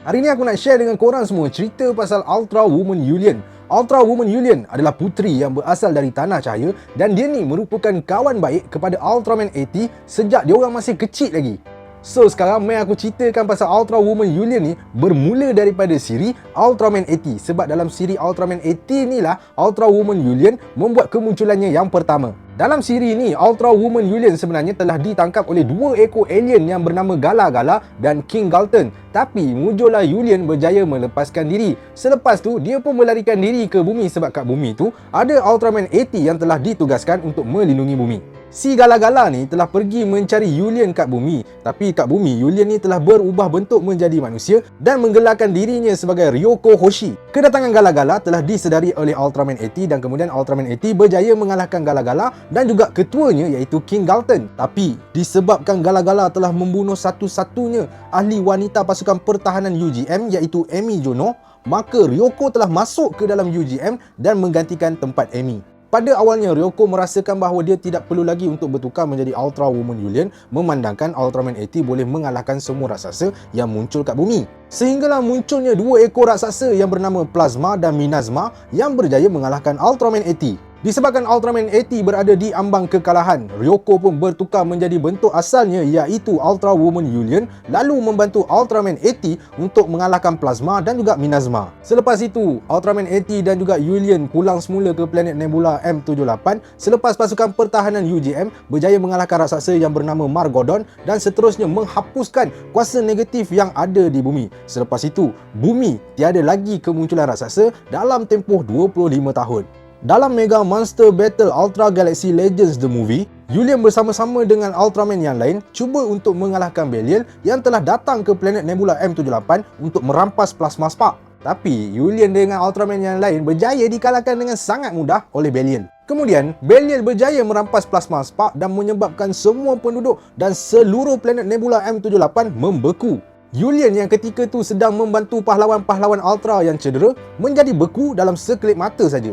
Hari ni aku nak share dengan korang semua cerita pasal Ultra Woman Yulian. Ultra Woman Yulian adalah puteri yang berasal dari Tanah Cahaya dan dia ni merupakan kawan baik kepada Ultraman 80 sejak diorang masih kecil lagi. So sekarang mai aku ceritakan pasal Ultra Woman Yulian ni bermula daripada siri Ultraman 80, sebab dalam siri Ultraman 80 ni lah Ultra Woman Yulian membuat kemunculannya yang pertama. Dalam siri ni, Ultra Woman Yulian sebenarnya telah ditangkap oleh dua ekor alien yang bernama Gala-Gala dan King Galton. Tapi mujurlah Yulian berjaya melepaskan diri. Selepas tu, dia pun melarikan diri ke bumi sebab kat bumi tu ada Ultraman 80 yang telah ditugaskan untuk melindungi bumi. Si Gala-Gala ni telah pergi mencari Yulian kat bumi. Tapi kat bumi, Yulian ni telah berubah bentuk menjadi manusia dan menggelarkan dirinya sebagai Ryoko Hoshi. Kedatangan Gala-Gala telah disedari oleh Ultraman 80 dan kemudian Ultraman 80 berjaya mengalahkan Gala-Gala dan juga ketuanya iaitu King Galton. Tapi disebabkan Gala-Gala telah membunuh satu-satunya ahli wanita pasukan pertahanan UGM iaitu Emi Jono, maka Ryoko telah masuk ke dalam UGM dan menggantikan tempat Emi. Pada awalnya, Ryoko merasakan bahawa dia tidak perlu lagi untuk bertukar menjadi Ultra Woman Yulian memandangkan Ultraman 80 boleh mengalahkan semua raksasa yang muncul kat bumi. Sehinggalah munculnya dua ekor raksasa yang bernama Plasma dan Minazma yang berjaya mengalahkan Ultraman 80. Disebabkan Ultraman 80 berada di ambang kekalahan, Ryoko pun bertukar menjadi bentuk asalnya iaitu Ultra Woman Yulian lalu membantu Ultraman 80 untuk mengalahkan Plasma dan juga Minazma. Selepas itu, Ultraman 80 dan juga Yulian pulang semula ke planet Nebula M78 selepas pasukan pertahanan UGM berjaya mengalahkan raksasa yang bernama Margodon dan seterusnya menghapuskan kuasa negatif yang ada di bumi. Selepas itu, bumi tiada lagi kemunculan raksasa dalam tempoh 25 tahun. Dalam Mega Monster Battle Ultra Galaxy Legends The Movie, Yulian bersama-sama dengan Ultraman yang lain cuba untuk mengalahkan Belial yang telah datang ke planet Nebula M78 untuk merampas Plasma Spark. Tapi Yulian dengan Ultraman yang lain berjaya dikalahkan dengan sangat mudah oleh Belial. Kemudian, Belial berjaya merampas Plasma Spark dan menyebabkan semua penduduk dan seluruh planet Nebula M78 membeku. Yulian yang ketika tu sedang membantu pahlawan-pahlawan Ultra yang cedera menjadi beku dalam sekelip mata saja.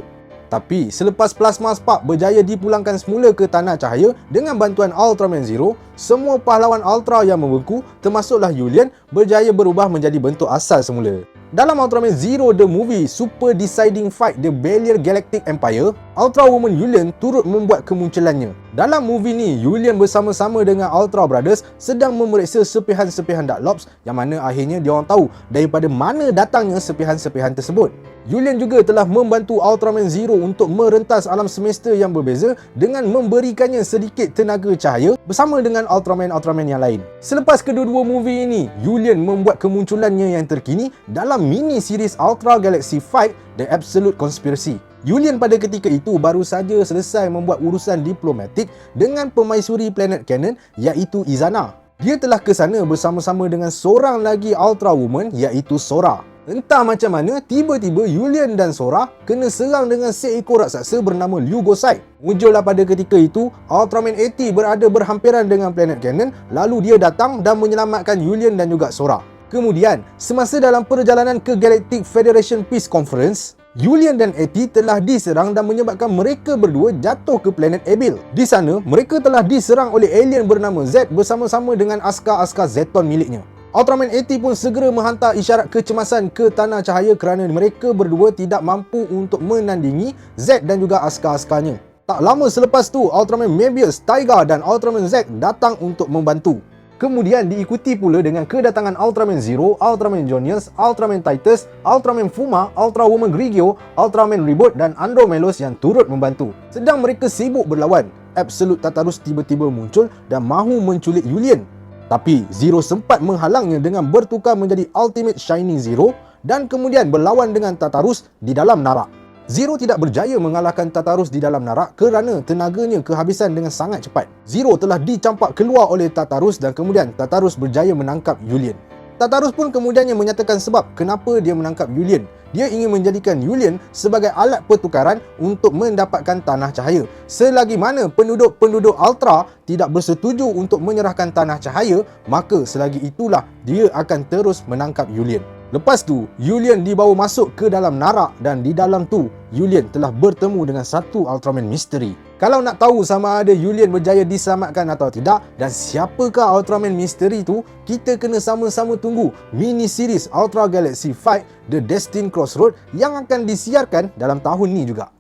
Tapi selepas Plasma Spark berjaya dipulangkan semula ke Tanah Cahaya dengan bantuan Ultraman Zero, semua pahlawan Ultra yang membeku termasuklah Yulian berjaya berubah menjadi bentuk asal semula. Dalam Ultraman Zero The Movie Super Deciding Fight The Belial Galactic Empire, Ultra Woman Yulian turut membuat kemunculannya. Dalam movie ni, Yulian bersama-sama dengan Ultra Brothers sedang memeriksa sepihan-sepihan Darklops yang mana akhirnya diorang tahu daripada mana datangnya sepihan-sepihan tersebut. Yulian juga telah membantu Ultraman Zero untuk merentas alam semesta yang berbeza dengan memberikannya sedikit tenaga cahaya bersama dengan Ultraman-Ultraman yang lain. Selepas kedua-dua movie ini, Yulian membuat kemunculannya yang terkini dalam mini series Ultra Galaxy Fight The Absolute Conspiracy. Yulian pada ketika itu baru saja selesai membuat urusan diplomatik dengan pemaisuri planet Canaan iaitu Izana. Dia telah ke sana bersama-sama dengan seorang lagi Ultra Woman iaitu Sora. Entah macam mana, tiba-tiba Yulian dan Sora kena serang dengan seekor raksasa bernama Lugoside. Muncullah pada ketika itu, Ultraman 80 berada berhampiran dengan planet Canaan, lalu dia datang dan menyelamatkan Yulian dan juga Sora. Kemudian, semasa dalam perjalanan ke Galactic Federation Peace Conference, Yulian dan 80 telah diserang dan menyebabkan mereka berdua jatuh ke planet Abyll. Di sana, mereka telah diserang oleh alien bernama Z bersama-sama dengan askar-askar Zeton miliknya. Ultraman 80 pun segera menghantar isyarat kecemasan ke Tanah Cahaya kerana mereka berdua tidak mampu untuk menandingi Z dan juga askar-askarnya. Tak lama selepas tu, Ultraman Mebius, Taiga dan Ultraman Z datang untuk membantu. Kemudian diikuti pula dengan kedatangan Ultraman Zero, Ultraman Jonius, Ultraman Titus, Ultraman Fuma, Ultra Woman Grigio, Ultraman Reboot dan Andromelos yang turut membantu. Sedang mereka sibuk berlawan, Absolute Tartarus tiba-tiba muncul dan mahu menculik Yulian. Tapi Zero sempat menghalangnya dengan bertukar menjadi Ultimate Shining Zero dan kemudian berlawan dengan Tartarus di dalam narak. Zero tidak berjaya mengalahkan Tartarus di dalam narak kerana tenaganya kehabisan dengan sangat cepat. Zero telah dicampak keluar oleh Tartarus dan kemudian Tartarus berjaya menangkap Yulian. Tartarus pun kemudiannya menyatakan sebab kenapa dia menangkap Yulian. Dia ingin menjadikan Yulian sebagai alat pertukaran untuk mendapatkan Tanah Cahaya. Selagi mana penduduk-penduduk Ultra tidak bersetuju untuk menyerahkan Tanah Cahaya, maka selagi itulah dia akan terus menangkap Yulian. Lepas tu, Yulian dibawa masuk ke dalam narak dan di dalam tu, Yulian telah bertemu dengan satu Ultraman misteri. Kalau nak tahu sama ada Yulian berjaya diselamatkan atau tidak dan siapakah Ultraman misteri tu, kita kena sama-sama tunggu mini series Ultra Galaxy Fight The Destined Crossroad yang akan disiarkan dalam tahun ni juga.